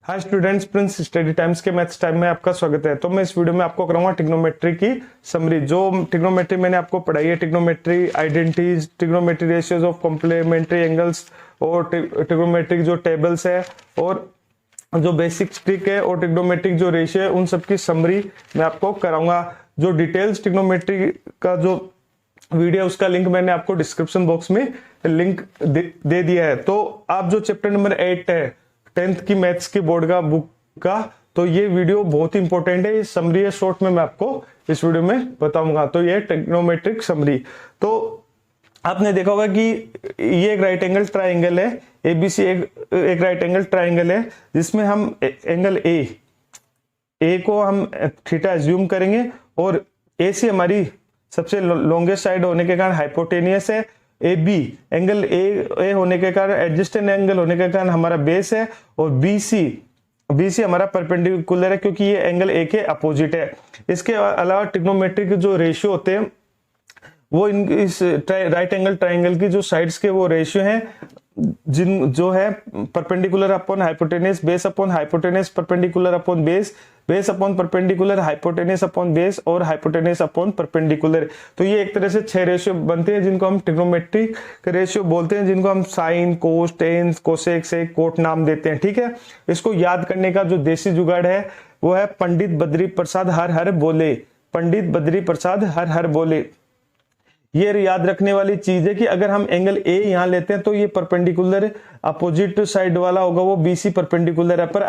Hi students, Prince study times के maths time में आपका स्वागत है। तो मैं इस वीडियो में आपको कराऊंगा ट्रिग्नोमेट्री की समरी। जो ट्रिग्नोमेट्री मैंने आपको पढ़ाई है, trigonometry identities, trigonometry ratios of complementary angles और ट्रिग्नोमेट्रिक जो टेबल्स है और जो बेसिक ट्रिक है और ट्रिग्नोमेट्रिक जो रेशियो है, उन सबकी समरी मैं आपको कराऊंगा। जो डिटेल्स ट्रिग्नोमेट्री का जो वीडियो है उसका लिंक मैंने आपको डिस्क्रिप्शन बॉक्स में लिंक दे दिया है। तो आप जो चैप्टर नंबर 8 है 10th की मैथ्स की बोर्ड का बुक का, तो ये वीडियो बहुत ही इंपॉर्टेंट है। ये समरी है, शॉर्ट में मैं आपको इस वीडियो में बताऊंगा। तो ये ट्रिग्नोमेट्रिक समरी। तो आपने देखा होगा कि ये एक राइट एंगल ट्राइंगल है, एबीसी एक राइट एंगल ट्राइंगल है, जिसमें हम एंगल ए को हम थीटा एज्यूम करेंगे और ए सी हमारी सबसे लॉन्गेस्ट साइड होने के कारण हाइपोटेनियस है। ए बी एंगल ए होने के कारण एडजस्टेंट एंगल होने के कारण हमारा बेस है और बी सी हमारा परपेंडिकुलर है, क्योंकि ये एंगल ए के अपोजिट है। इसके अलावा ट्रिग्नोमेट्रिक जो रेशियो होते हैं वो इस राइट एंगल ट्राइंगल की जो साइड्स के वो रेशियो हैं, जिन जो है perpendicular upon hypotenuse, base upon hypotenuse, perpendicular upon base, base upon perpendicular, hypotenuse upon base और हाइपोटेनियस अपॉन परपेंडिकुलर। तो ये एक तरह से 6 रेशियो बनते हैं, जिनको हम ट्रिग्नोमेट्रिक रेशियो बोलते हैं, जिनको हम साइन, कोस, टेन, कोसेक, सेक, कोट नाम देते हैं। ठीक है, इसको याद करने का जो देसी जुगाड़ है वो है पंडित बद्री प्रसाद हर हर बोले। पंडित बद्री प्रसाद हर हर बोले। ये याद रखने वाली चीज है कि अगर हम एंगल ए यहां लेते हैं तो ये परपेंडिकुलर अपोजिट साइड वाला होगा, वो बीसी परपेंडिकुलर है। पर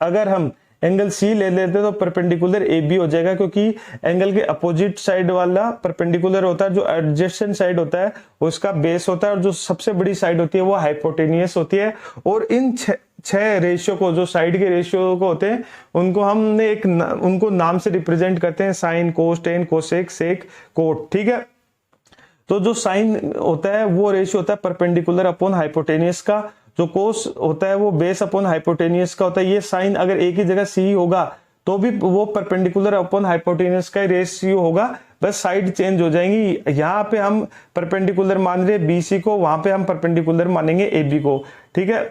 अगर हम एंगल सी ले लेते हैं तो परपेंडिकुलर ए बी हो जाएगा, क्योंकि एंगल के अपोजिट साइड वाला परपेंडिकुलर होता है, जो एडजेसेंट साइड होता है उसका बेस होता है, और जो सबसे बड़ी साइड होती है वो हाइपोटेनियस होती है। और इन छह रेशियो को, जो साइड के रेशियो को होते हैं, उनको हमने उनको नाम से रिप्रेजेंट करते हैं, साइन, कोस, टेन, कोसेक, सेक, कोट। ठीक है, तो जो साइन होता है वो रेशियो होता है परपेंडिकुलर अपॉन हाइपोटेनियस का, जो कोस होता है वो बेस अपॉन हाइपोटेनियस का होता है। ये साइन अगर एक ही जगह सी होगा तो भी वो परपेंडिकुलर अपॉन हाइपोटेनियस का रेशियो होगा, बस साइड चेंज हो जाएंगी। यहाँ पे हम परपेंडिकुलर मान रहे बीसी को, वहां पे हम परपेंडिकुलर मानेंगे एबी को। ठीक है,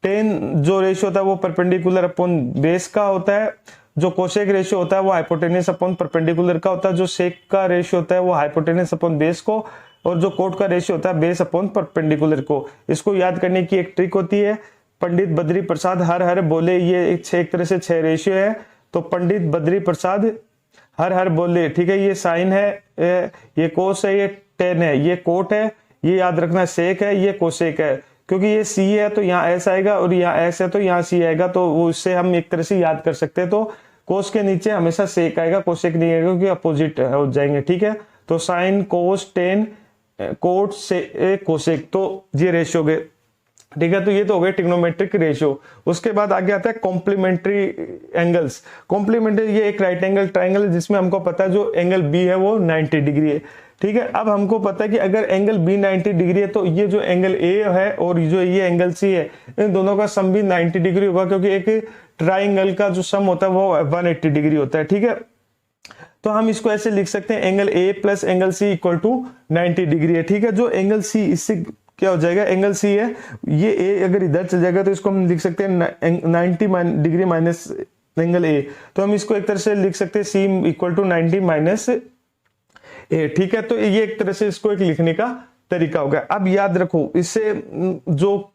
टेन जो रेशियो होता है वो परपेंडिकुलर अपॉन बेस का होता है, जो कोसेक रेशियो होता है वो हाइपोटेनियस अपॉन परपेंडिकुलर का होता है, जो सेक का रेशियो होता है वो हाइपोटेनियस अपॉन बेस को, और जो कोट का रेशियो होता है बेस अपॉन परपेंडिकुलर को। इसको याद करने की एक ट्रिक होती है, पंडित बद्री प्रसाद हर हर बोले। ये एक तरह से 6 रेशियो है। तो पंडित बद्री प्रसाद हर हर बोले, ठीक है, ये साइन है, ये कोस है, ये टेन है, ये कोट है, ये याद रखना सेक है, ये कोसेक है। क्योंकि ये सी है तो यहाँ एस आएगा और यहाँ एस है तो यहाँ सी आएगा, तो वो इससे हम एक तरह से याद कर सकते हैं। तो कोस के नीचे हमेशा सेक आएगा, कोसेक नहीं आएगा, क्योंकि अपोजिट हो जाएंगे। ठीक है, तो साइन, कोस, टेन, कोट, से कोसेक, तो ये रेशियो गए। ठीक है, तो ये तो हो गए ट्रिग्नोमेट्रिक रेशियो। उसके बाद आगे आता है कॉम्प्लीमेंट्री एंगल्स। कॉम्प्लीमेंट्री ये एक राइट एंगल ट्राइंगल है, जिसमें हमको पता है जो एंगल बी है वो 90 डिग्री है। ठीक है, अब हमको पता है कि अगर एंगल बी 90 डिग्री है तो ये जो एंगल ए है और जो ये एंगल सी है, इन दोनों का सम भी 90 डिग्री होगा, क्योंकि एक ट्राइंगल का जो सम होता है वो 180 डिग्री होता है। ठीक है, तो हम इसको ऐसे लिख सकते हैं, angle A plus angle C equal to 90 degree है। ठीक है, जो एंगल सी, इससे क्या हो जाएगा, एंगल सी है, ये ए अगर इधर चल जाएगा तो इसको हम लिख सकते हैं 90 डिग्री माइनस एंगल ए। तो हम इसको एक तरह से लिख सकते हैं सी इक्वल टू 90 माइनस ए। ठीक है, तो ये एक तरह से इसको एक लिखने का तरीका होगा। अब याद रखो, इससे जो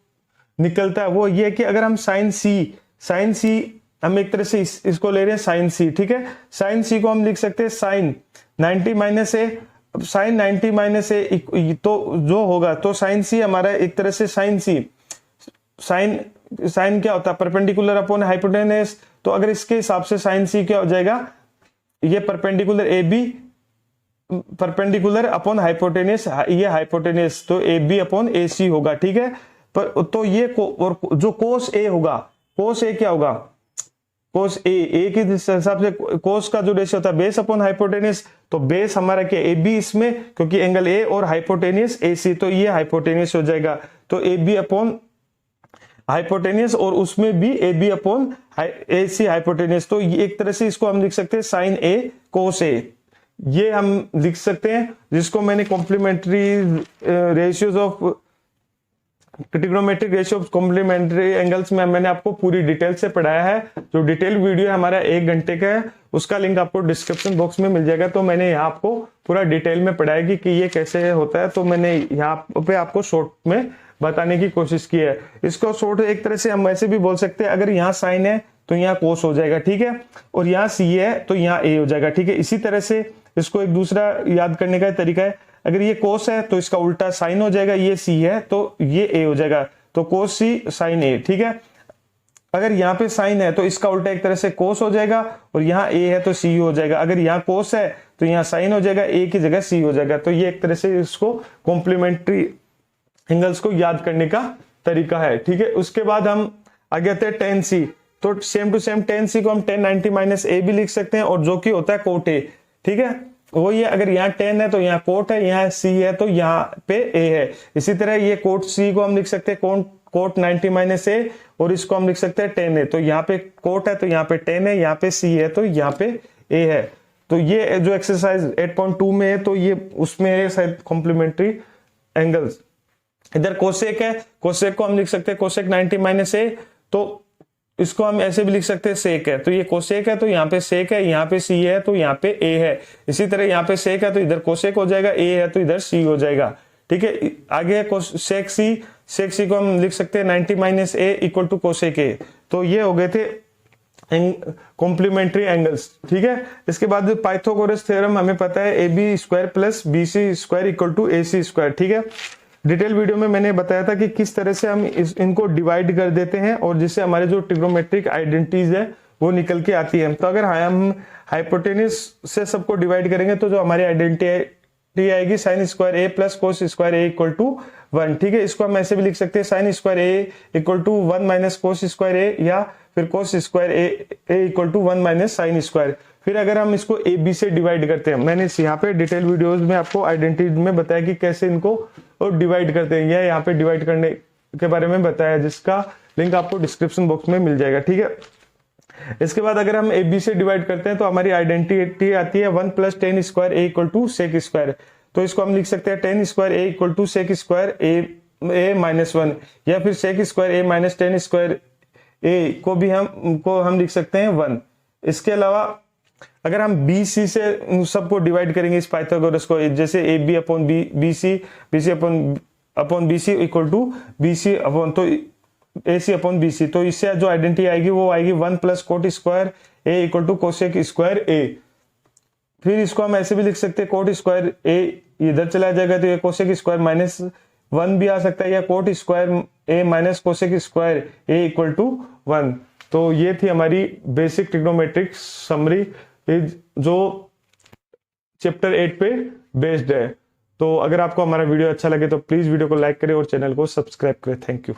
निकलता है वो ये है कि अगर हम साइन सी हम एक तरह से इसको ले रहे हैं साइन सी। ठीक है, साइन सी को हम लिख सकते हैं साइन 90 माइनस ए। साइन 90 माइनस ए तो जो होगा, तो साइन सी हमारा एक तरह से साइन क्या होता है, परपेंडिकुलर अपॉन हाइपोटेनियस। तो अगर इसके हिसाब से साइन सी क्या हो जाएगा, ये perpendicular A B, perpendicular upon hypotenuse, ये हाइपोटेनियस, तो ए बी अपॉन ए सी होगा। ठीक है, पर तो ये और जो कोस ए होगा, कोस ए क्या होगा, कोस ए के हिसाब से कोस का जो रेशियो होता है बेस अपॉन हाइपोटेनियस, तो बेस हमारा क्या ए बी इसमें, क्योंकि एंगल ए और हाइपोटेनियस ए सी, तो ये हाइपोटेनियस हो जाएगा। तो ए बी अपॉन हाइपोटेनियस और उसमें भी A B upon A C hypotenuse. तो ये एक तरह से इसको हम लिख सकते हैं साइन ए कोस ए, ये हम लिख सकते हैं, जिसको मैंने complementary ratios of trigonometric ratio of complementary angles में मैंने आपको पूरी डिटेल से पढ़ाया है। जो डिटेल वीडियो है हमारा 1 घंटे का है, उसका लिंक आपको डिस्क्रिप्शन बॉक्स में मिल जाएगा। तो मैंने यहाँ आपको पूरा डिटेल में पढ़ाया कि ये कैसे होता है। तो मैंने यहाँ पे आपको शॉर्ट में बताने की कोशिश की है। इसको शॉर्ट एक तरह से हम ऐसे भी बोल सकते हैं, अगर यहाँ साइन है तो यहाँ कोस हो जाएगा, ठीक है, और यहाँ सी है तो यहाँ ए हो जाएगा, ठीक है। इसी तरह से इसको एक दूसरा याद करने का तरीका है, अगर ये कोस है तो इसका उल्टा साइन हो जाएगा, ये सी है तो ये ए हो जाएगा, तो कोस सी साइन ए, ठीक है। अगर यहाँ पे साइन है तो इसका उल्टा एक तरह से कोस हो जाएगा, और यहाँ ए है तो सी हो जाएगा। अगर यहाँ कोस है तो यहाँ साइन हो जाएगा, ए की जगह सी हो जाएगा। तो ये एक तरह से इसको कॉम्प्लीमेंट्री एंगल्स को याद करने का तरीका है, ठीक है। उसके बाद हम आगे आते हैं tan c। तो same to same tan c को हम tan 90 माइनस ए भी लिख सकते हैं, और जो कि होता है कोट ए, ठीक है। वही है, अगर यहाँ tan है तो यहाँ कोट है, यहाँ c है तो यहाँ पे a है। इसी तरह ये कोट c को हम लिख सकते हैं कोट 90 माइनस ए, और इसको हम लिख सकते हैं tan a। तो यहाँ पे कोट है तो यहाँ पे tan है, यहाँ पे c है तो यहाँ पे a है। तो ये जो एक्सरसाइज 8.2 में है तो ये उसमें है शायद कॉम्प्लीमेंट्री एंगल्स। इधर कोसेक है, कोसेक को हम लिख सकते हैं कोसेक 90 माइनस ए, तो इसको हम ऐसे भी लिख सकते हैं सेक है, तो ये कोसेक है तो यहाँ पे सेक है, यहाँ पे सी है तो यहाँ पे ए है। इसी तरह यहाँ पे सेक है तो इधर कोसेक हो जाएगा, ए है तो इधर सी हो जाएगा, ठीक है। आगे है सेक सी को हम लिख सकते हैं 90 minus A equal to cosec A. तो ये हो गए थे कॉम्प्लीमेंट्री एंगल्स, ठीक है। इसके बाद पाइथागोरस थ्योरम हमें पता है A B square plus B C square equal to A C square, ठीक है। डिटेल वीडियो में मैंने बताया था कि किस तरह से हम इनको डिवाइड कर देते हैं, और जिससे हमारे जो ट्रिग्नोमेट्रिक आइडेंटिटीज है वो निकल के आती है। तो अगर हम हाइपोटेन्यूज से सबको डिवाइड करेंगे तो जो हमारी आइडेंटिटी आएगी sine square A plus cos square A equal to 1, ठीक है। इसको हम ऐसे भी लिख सकते हैं sine square A equal to 1 minus cos square a, या फिर cos square A equal to 1 minus sine square. फिर अगर हम इसको ए बी से डिवाइड करते हैं, मैंने यहाँ पे डिटेल वीडियोस में आपको आइडेंटिटी में बताया कि कैसे इनको डिवाइड करते हैं, या यहाँ पे डिवाइड करने के बारे में बताया, जिसका लिंक आपको डिस्क्रिप्शन बॉक्स में मिल जाएगा, ठीक है। इसके बाद अगर हम ए बी से डिवाइड करते हैं तो हमारी आइडेंटिटी आती है 1 plus tan square A equal to sec square. तो इसको हम लिख सकते हैं tan square A equal to sec square A minus 1, या फिर sec square A minus tan square A को भी हम लिख सकते हैं 1। इसके अलावा अगर हम बी सी से सबको डिवाइड करेंगे इस पाइथागोरस को, जैसे A B upon B C upon B C equal to B C upon तो ए सी अपॉन बी सी, तो इससे जो आइडेंटिटी आएगी वो आएगी 1 plus cot square A equal to cosec square a. फिर इसको हम ऐसे भी लिख सकते हैं कोट स्क्वायर ए इधर चला जाएगा तो ये कोसेक स्क्वायर माइनस 1 भी आ सकता है, या cot square A minus cosec square A equal to 1। तो ये थी हमारी बेसिक ट्रिग्नोमेट्रिक समरी जो चैप्टर 8 पे बेस्ड है। तो अगर आपको हमारा वीडियो अच्छा लगे तो प्लीज वीडियो को लाइक करें और चैनल को सब्सक्राइब करें। Thank you.